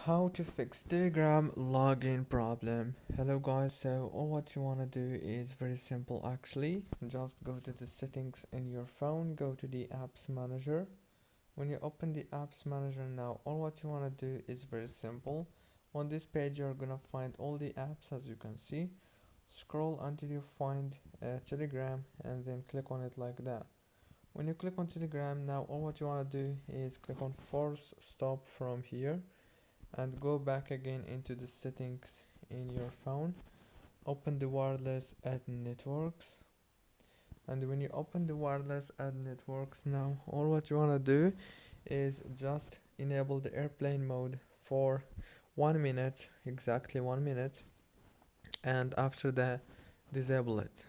How to fix Telegram login problem. Hello guys, so all what you want to do is very simple actually. Just go to the settings in your phone, go to the apps manager. When you open the apps manager now, all what you want to do is very simple. On this page you're gonna find all the apps as you can see. Scroll until you find Telegram and then click on it like that. When you click on Telegram now, all what you want to do is click on force stop from here and go back again into the settings in your phone. Open the wireless add networks, and when you open the wireless add networks now, all what you want to do is just enable the airplane mode for 1 minute, exactly 1 minute, and after that disable it.